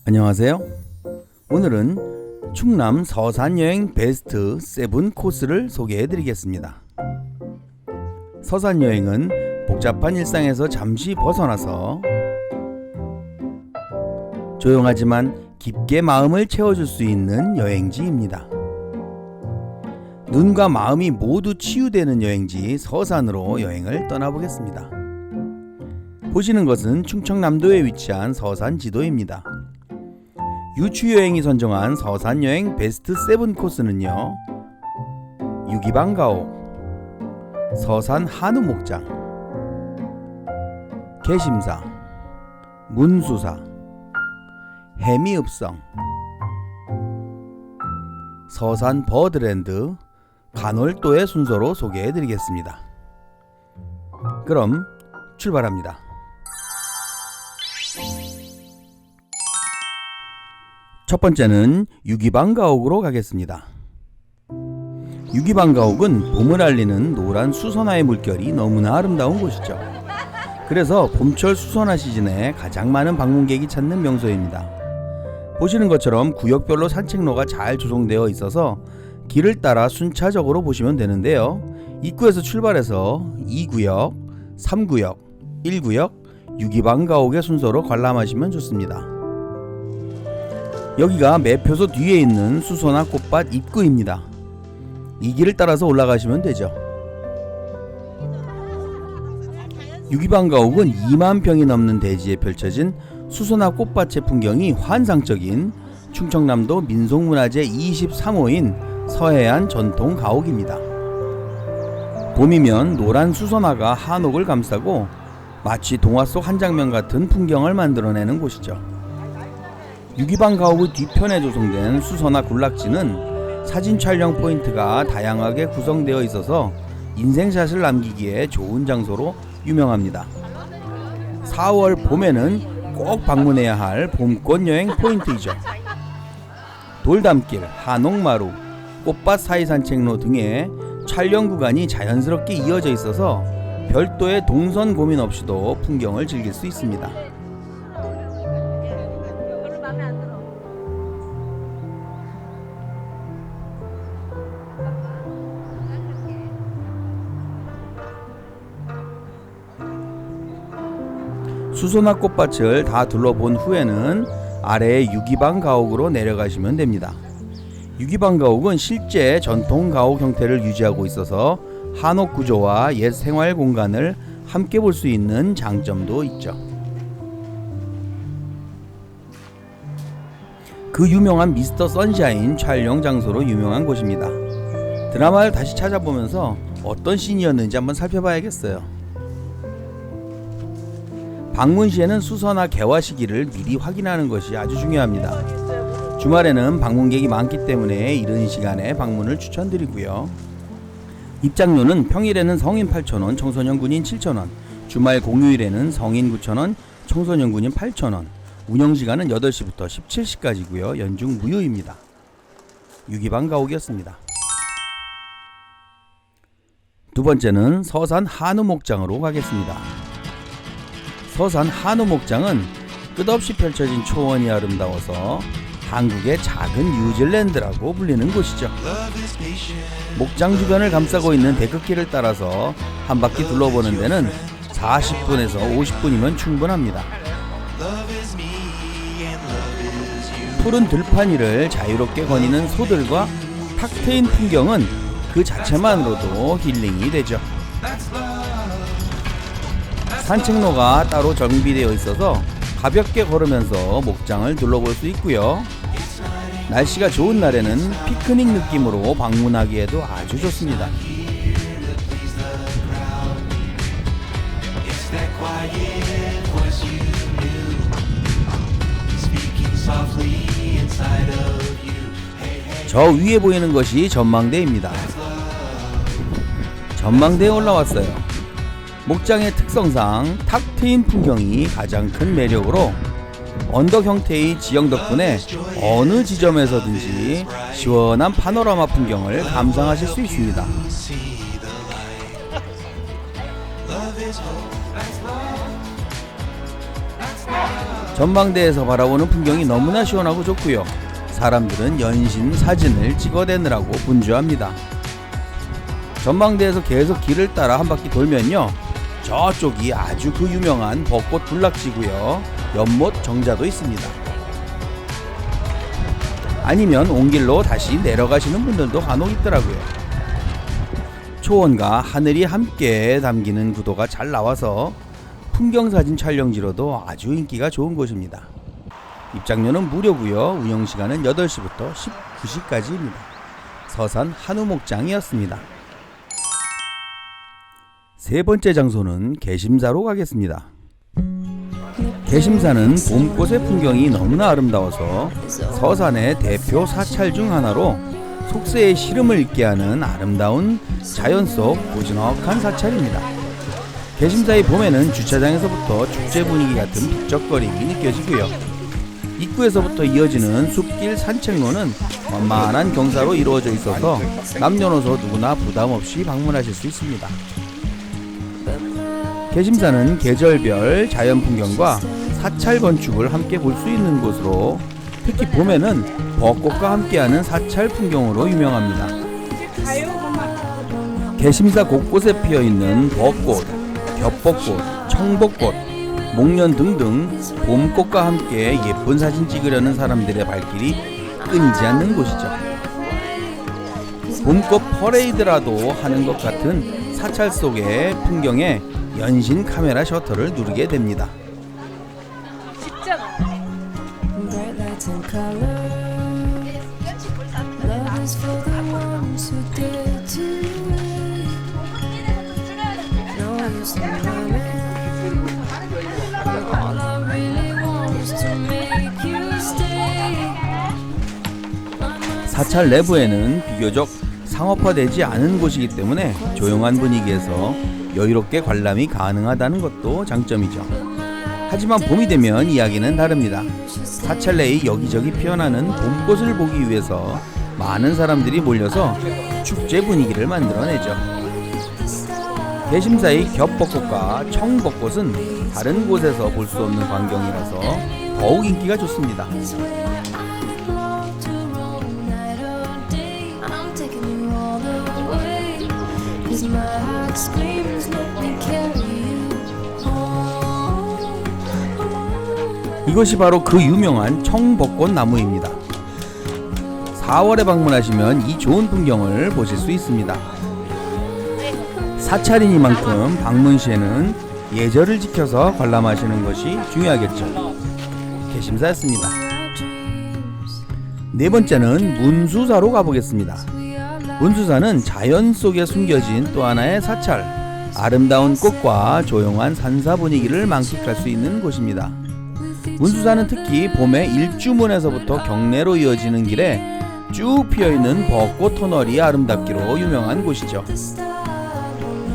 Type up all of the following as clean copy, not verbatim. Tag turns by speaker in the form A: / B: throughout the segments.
A: 안녕하세요. 오늘은 충남 서산여행 베스트 7 코스를 소개해 드리겠습니다. 서산여행은 복잡한 일상에서 잠시 벗어나서 조용하지만 깊게 마음을 채워줄 수 있는 여행지입니다. 눈과 마음이 모두 치유되는 여행지 서산으로 여행을 떠나보겠습니다. 보시는 것은 충청남도에 위치한 서산 지도입니다. 유추여행이 선정한 서산여행 베스트 7 코스는요, 유기방가옥, 서산 한우목장, 개심사, 문수사, 해미읍성, 서산 버드랜드, 간월도의 순서로 소개해드리겠습니다. 그럼 출발합니다. 첫 번째는 유기방가옥으로 가겠습니다. 유기방가옥은 봄을 알리는 노란 수선화의 물결이 너무나 아름다운 곳이죠. 그래서 봄철 수선화 시즌에 가장 많은 방문객이 찾는 명소입니다. 보시는 것처럼 구역별로 산책로가 잘 조성되어 있어서 길을 따라 순차적으로 보시면 되는데요. 입구에서 출발해서 2구역, 3구역, 1구역, 유기방가옥의 순서로 관람하시면 좋습니다. 여기가 매표소 뒤에 있는 수선화 꽃밭 입구입니다. 이 길을 따라서 올라가시면 되죠. 유기방가옥은 2만 평이 넘는 대지에 펼쳐진 수선화 꽃밭의 풍경이 환상적인 충청남도 민속문화재 23호인 서해안 전통 가옥입니다. 봄이면 노란 수선화가 한옥을 감싸고 마치 동화 속 한 장면 같은 풍경을 만들어내는 곳이죠. 유기방가옥의 뒤편에 조성된 수선화 군락지는 사진 촬영 포인트가 다양하게 구성되어 있어서 인생샷을 남기기에 좋은 장소로 유명합니다. 4월 봄에는 꼭 방문해야 할 봄꽃 여행 포인트이죠. 돌담길, 한옥마루, 꽃밭 사이 산책로 등의 촬영 구간이 자연스럽게 이어져 있어서 별도의 동선 고민 없이도 풍경을 즐길 수 있습니다. 수선화 꽃밭을 다 둘러본 후에는 아래의 유기방가옥으로 내려가시면 됩니다. 유기방가옥은 실제 전통 가옥 형태를 유지하고 있어서 한옥 구조와 옛 생활 공간을 함께 볼 수 있는 장점도 있죠. 그 유명한 미스터 선샤인 촬영 장소로 유명한 곳입니다. 드라마를 다시 찾아보면서 어떤 씬이었는지 한번 살펴봐야겠어요. 방문 시에는 수선화 개화 시기를 미리 확인하는 것이 아주 중요합니다. 주말에는 방문객이 많기 때문에 이른 시간에 방문을 추천드리고요. 입장료는 평일에는 성인 8,000원, 청소년 군인 7,000원, 주말 공휴일에는 성인 9,000원, 청소년 군인 8,000원, 운영시간은 8시부터 17시까지고요. 연중 무료입니다. 유기방가옥이었습니다. 두 번째는 서산 한우목장으로 가겠습니다. 서산 한우목장은 끝없이 펼쳐진 초원이 아름다워서 한국의 작은 뉴질랜드라고 불리는 곳이죠. 목장 주변을 감싸고 있는 데크길을 따라서 한 바퀴 둘러보는 데는 40분에서 50분이면 충분합니다. 푸른 들판 위를 자유롭게 거니는 소들과 탁 트인 풍경은 그 자체만으로도 힐링이 되죠. 산책로가 따로 정비되어 있어서 가볍게 걸으면서 목장을 둘러볼 수 있고요. 날씨가 좋은 날에는 피크닉 느낌으로 방문하기에도 아주 좋습니다. 저 위에 보이는 것이 전망대입니다. 전망대에 올라왔어요. 목장의 특성상 탁 트인 풍경이 가장 큰 매력으로 언덕 형태의 지형 덕분에 어느 지점에서든지 시원한 파노라마 풍경을 감상하실 수 있습니다. 전망대에서 바라보는 풍경이 너무나 시원하고 좋고요. 사람들은 연신 사진을 찍어대느라고 분주합니다. 전망대에서 계속 길을 따라 한 바퀴 돌면요, 저쪽이 아주 그 유명한 벚꽃 군락지고요, 연못 정자도 있습니다. 아니면 온 길로 다시 내려가시는 분들도 간혹 있더라고요. 초원과 하늘이 함께 담기는 구도가 잘 나와서 풍경사진 촬영지로도 아주 인기가 좋은 곳입니다. 입장료는 무료고요. 운영시간은 8시부터 19시까지입니다. 서산 한우목장이었습니다. 세 번째 장소는 개심사로 가겠습니다. 개심사는 봄꽃의 풍경이 너무나 아름다워서 서산의 대표 사찰 중 하나로 속세의 시름을 잊게 하는 아름다운 자연 속 고즈넉한 사찰입니다. 개심사의 봄에는 주차장에서부터 축제 분위기 같은 북적거림이 느껴지고요. 입구에서부터 이어지는 숲길 산책로는 완만한 경사로 이루어져 있어서 남녀노소 누구나 부담 없이 방문하실 수 있습니다. 개심사는 계절별 자연 풍경과 사찰 건축을 함께 볼 수 있는 곳으로 특히 봄에는 벚꽃과 함께하는 사찰 풍경으로 유명합니다. 개심사 곳곳에 피어있는 벚꽃, 겹벚꽃, 청벚꽃, 목련 등등 봄꽃과 함께 예쁜 사진 찍으려는 사람들의 발길이 끊이지 않는 곳이죠. 봄꽃 퍼레이드라도 하는 것 같은 사찰 속의 풍경에 연신 카메라 셔터를 누르게 됩니다. 사찰 내부에는 비교적 상업화되지 않은 곳이기 때문에 조용한 분위기에서 여유롭게 관람이 가능하다는 것도 장점이죠. 하지만 봄이 되면 이야기는 다릅니다. 사찰 내의 여기저기 피어나는 봄꽃을 보기 위해서 많은 사람들이 몰려서 축제 분위기를 만들어내죠. 개심사의 겹벚꽃과 청벚꽃은 다른 곳에서 볼 수 없는 광경이라서 더욱 인기가 좋습니다. 이것이 바로 그 유명한 청벚꽃 나무입니다. 4월에 방문하시면 이 좋은 풍경을 보실 수 있습니다. 사찰이니만큼 방문 시에는 예절을 지켜서 관람하시는 것이 중요하겠죠. 개심사였습니다. 네 번째는 문수사로 가보겠습니다. 문수사는 자연 속에 숨겨진 또 하나의 사찰, 아름다운 꽃과 조용한 산사 분위기를 만끽할 수 있는 곳입니다. 문수사는 특히 봄에 일주문에서부터 경내로 이어지는 길에 쭉 피어있는 벚꽃 터널이 아름답기로 유명한 곳이죠.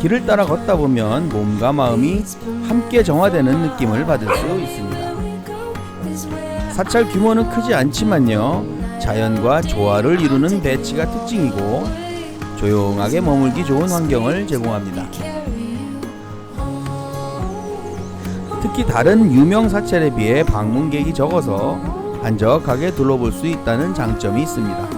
A: 길을 따라 걷다 보면 몸과 마음이 함께 정화되는 느낌을 받을 수 있습니다. 사찰 규모는 크지 않지만요, 자연과 조화를 이루는 배치가 특징이고 조용하게 머물기 좋은 환경을 제공합니다. 특히 다른 유명 사찰에 비해 방문객이 적어서 한적하게 둘러볼 수 있다는 장점이 있습니다.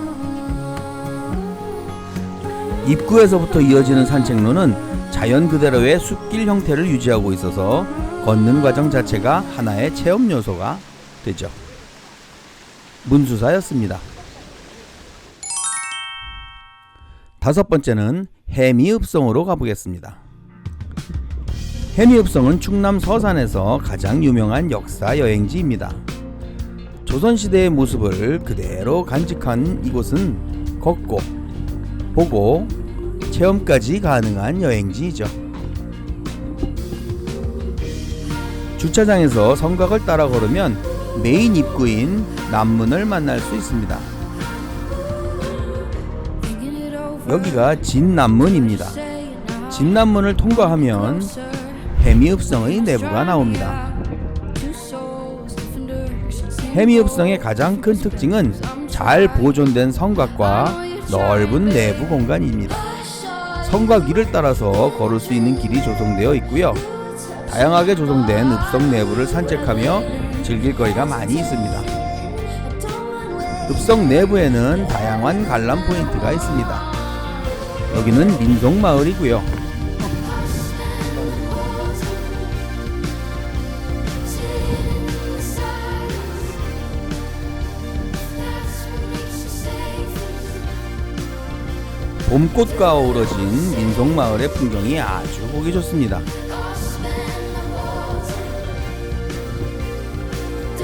A: 입구에서부터 이어지는 산책로는 자연 그대로의 숲길 형태를 유지하고 있어서 걷는 과정 자체가 하나의 체험 요소가 되죠. 문수사였습니다. 다섯 번째는 해미읍성으로 가보겠습니다. 해미읍성은 충남 서산에서 가장 유명한 역사 여행지입니다. 조선시대의 모습을 그대로 간직한 이곳은 걷고, 보고, 체험까지 가능한 여행지이죠. 주차장에서 성곽을 따라 걸으면 메인 입구인 남문을 만날 수 있습니다. 여기가 진남문입니다. 진남문을 통과하면 해미읍성의 내부가 나옵니다. 해미읍성의 가장 큰 특징은 잘 보존된 성곽과 넓은 내부 공간입니다. 성곽 위를 따라서 걸을 수 있는 길이 조성되어 있고요. 다양하게 조성된 읍성 내부를 산책하며 즐길 거리가 많이 있습니다. 읍성 내부에는 다양한 관람 포인트가 있습니다. 여기는 민속마을이고요. 봄꽃과 어우러진 민속마을의 풍경이 아주 보기 좋습니다.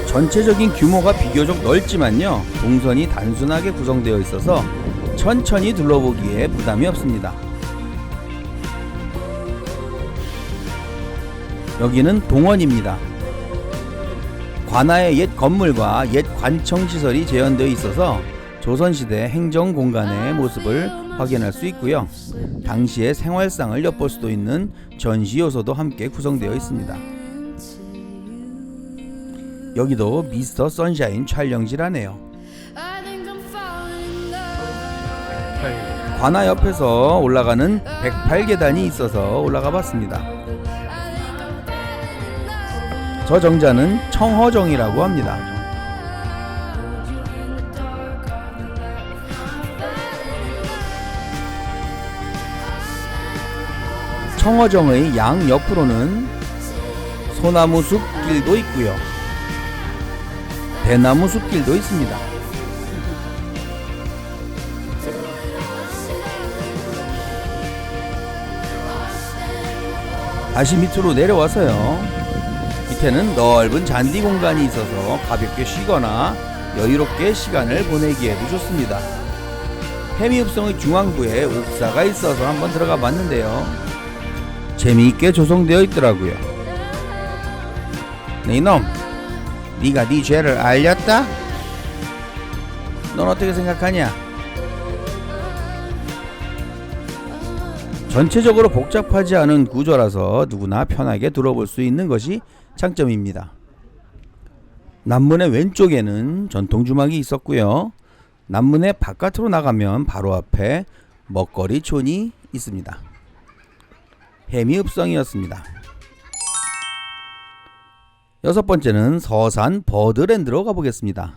A: 전체적인 규모가 비교적 넓지만요, 동선이 단순하게 구성되어 있어서 천천히 둘러보기에 부담이 없습니다. 여기는 동원입니다. 관아의 옛 건물과 옛 관청시설이 재현되어 있어서 조선시대 행정공간의 모습을 확인할 수 있고요. 당시의 생활상을 엿볼 수도 있는 전시 요소도 함께 구성되어 있습니다. 여기도 미스터 선샤인 촬영지라네요. 관아 옆에서 올라가는 108계단이 있어서 올라가 봤습니다. 저 정자는 청허정이라고 합니다. 청허정의 양 옆으로는 소나무 숲길도 있고요, 대나무 숲길도 있습니다. 다시 밑으로 내려와서요, 밑에는 넓은 잔디 공간이 있어서 가볍게 쉬거나 여유롭게 시간을 보내기에도 좋습니다. 해미읍성의 중앙부에 옥사가 있어서 한번 들어가 봤는데요, 재미있게 조성되어 있더라고요. 네 이놈, 네가 네 죄를 알렸다? 넌 어떻게 생각하냐? 전체적으로 복잡하지 않은 구조라서 누구나 편하게 둘러볼 수 있는 것이 장점입니다. 남문의 왼쪽에는 전통주막이 있었고요, 남문의 바깥으로 나가면 바로 앞에 먹거리촌이 있습니다. 해미읍성이었습니다. 여섯 번째는 서산 버드랜드로 가보겠습니다.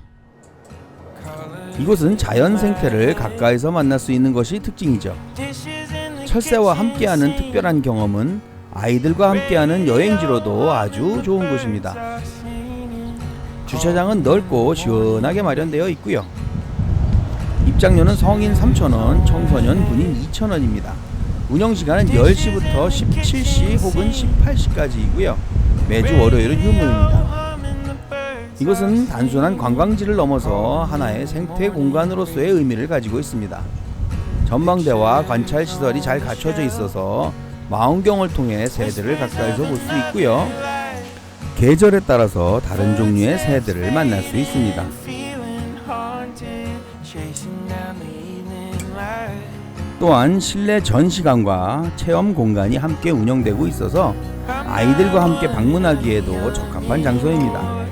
A: 이곳은 자연 생태를 가까이서 만날 수 있는 것이 특징이죠. 철새와 함께하는 특별한 경험은 아이들과 함께하는 여행지로도 아주 좋은 곳입니다. 주차장은 넓고 시원하게 마련되어 있고요. 입장료는 성인 3,000원, 청소년 군인 2,000원입니다. 운영시간은 10시부터 17시 혹은 18시까지이고요. 매주 월요일은 휴무입니다. 이것은 단순한 관광지를 넘어서 하나의 생태 공간으로서의 의미를 가지고 있습니다. 전망대와 관찰시설이 잘 갖춰져 있어서 망원경을 통해 새들을 가까이서 볼 수 있고요. 계절에 따라서 다른 종류의 새들을 만날 수 있습니다. 또한 실내 전시관과 체험 공간이 함께 운영되고 있어서 아이들과 함께 방문하기에도 적합한 장소입니다.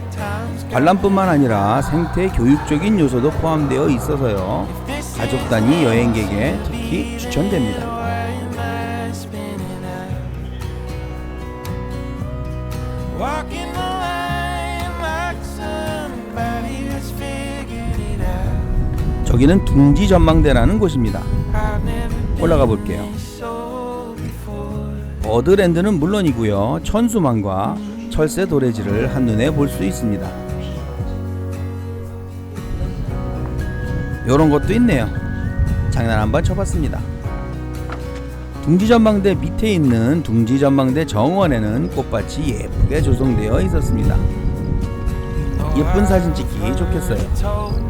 A: 관람뿐만 아니라 생태 교육적인 요소도 포함되어 있어서요, 가족 단위 여행객에 특히 추천됩니다. 저기는 둥지 전망대라는 곳입니다. 올라가 볼게요. 버드랜드는 물론이고요, 천수만과 철새 도래지를 한눈에 볼 수 있습니다. 요런 것도 있네요. 장난 한번 쳐봤습니다. 둥지전망대 밑에 있는 둥지전망대 정원에는 꽃밭이 예쁘게 조성되어 있었습니다. 예쁜 사진 찍기 좋겠어요.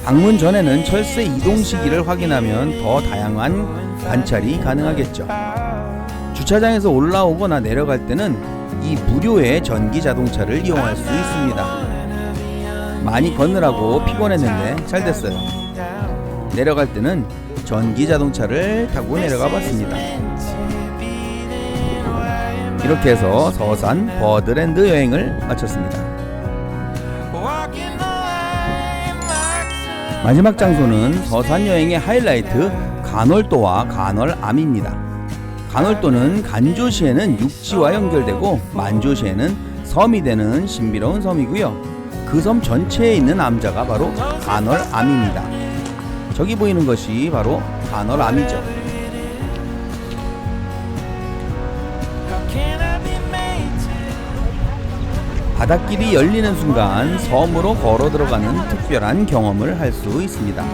A: 방문 전에는 철새 이동 시기를 확인하면 더 다양한 관찰이 가능하겠죠. 주차장에서 올라오거나 내려갈 때는 이 무료의 전기 자동차를 이용할 수 있습니다. 많이 걷느라고 피곤했는데 잘 됐어요. 내려갈 때는 전기 자동차를 타고 내려가 봤습니다. 이렇게 해서 서산 버드랜드 여행을 마쳤습니다. 마지막 장소는 서산 여행의 하이라이트 간월도와 간월암입니다. 간월도는 간조시에는 육지와 연결되고 만조시에는 섬이 되는 신비로운 섬이고요. 그 섬 전체에 있는 암자가 바로 간월암입니다. 저기 보이는 것이 바로 간월암이죠. 바닷길이 열리는 순간 섬으로 걸어 들어가는 특별한 경험을 할 수 있습니다.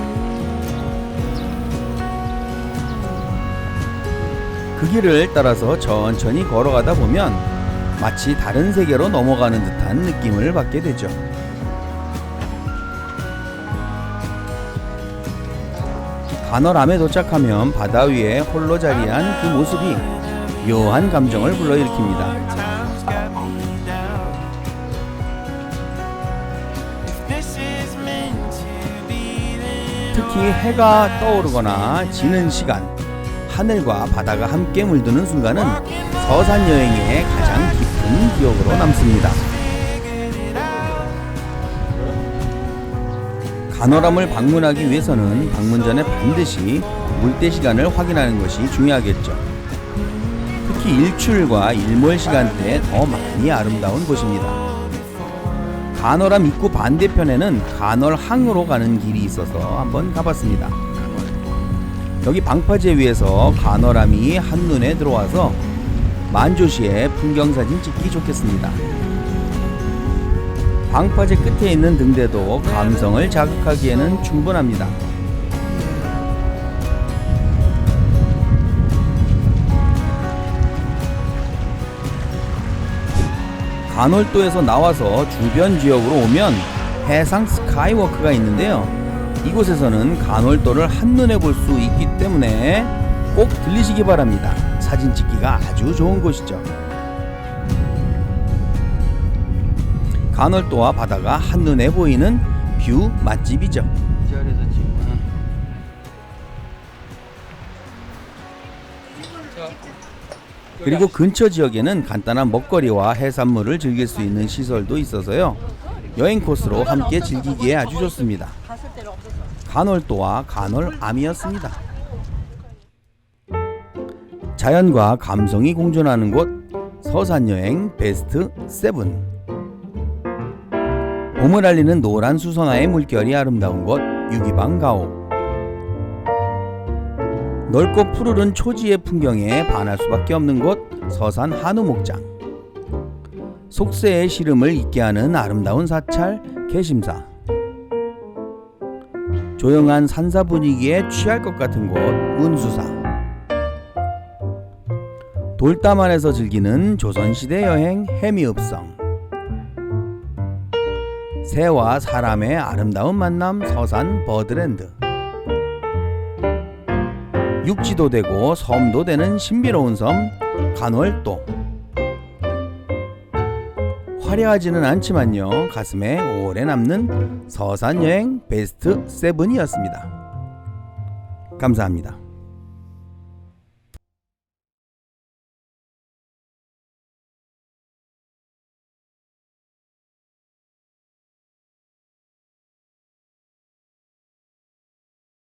A: 그 길을 따라서 천천히 걸어가다 보면 마치 다른 세계로 넘어가는 듯한 느낌을 받게 되죠. 간월암에 도착하면 바다 위에 홀로 자리한 그 모습이 묘한 감정을 불러일으킵니다. 특히 해가 떠오르거나 지는 시간, 하늘과 바다가 함께 물드는 순간은 서산 여행의 가장 깊은 기억으로 남습니다. 간월암을 방문하기 위해서는 방문 전에 반드시 물때 시간을 확인하는 것이 중요하겠죠. 특히 일출과 일몰 시간대에 더 많이 아름다운 곳입니다. 간월암 입구 반대편에는 간월항으로 가는 길이 있어서 한번 가봤습니다. 여기 방파제 위에서 간월암이 한눈에 들어와서 만조시에 풍경사진 찍기 좋겠습니다. 방파제 끝에 있는 등대도 감성을 자극하기에는 충분합니다. 간월도에서 나와서 주변 지역으로 오면 해상 스카이워크가 있는데요. 이곳에서는 간월도를 한눈에 볼 수 있기 때문에 꼭 들리시기 바랍니다. 사진 찍기가 아주 좋은 곳이죠. 간월도와 바다가 한눈에 보이는 뷰 맛집이죠. 이 자리에서 찍으면 그리고 근처 지역에는 간단한 먹거리와 해산물을 즐길 수 있는 시설도 있어서요. 여행 코스로 함께 즐기기에 아주 좋습니다. 간월도와 간월암이었습니다. 자연과 감성이 공존하는 곳 서산여행 베스트 7. 봄을 알리는 노란 수선화의 물결이 아름다운 곳 유기방가오. 넓고 푸르른 초지의 풍경에 반할 수밖에 없는 곳 서산 한우목장. 속세의 시름을 잊게 하는 아름다운 사찰 개심사. 조용한 산사 분위기에 취할 것 같은 곳 문수사. 돌담 안에서 즐기는 조선시대 여행 해미읍성. 새와 사람의 아름다운 만남 서산 버드랜드. 육지도 되고 섬도 되는 신비로운 섬 간월도. 화려하지는 않지만요 가슴에 오래 남는 서산 여행 베스트 7이었습니다. 감사합니다.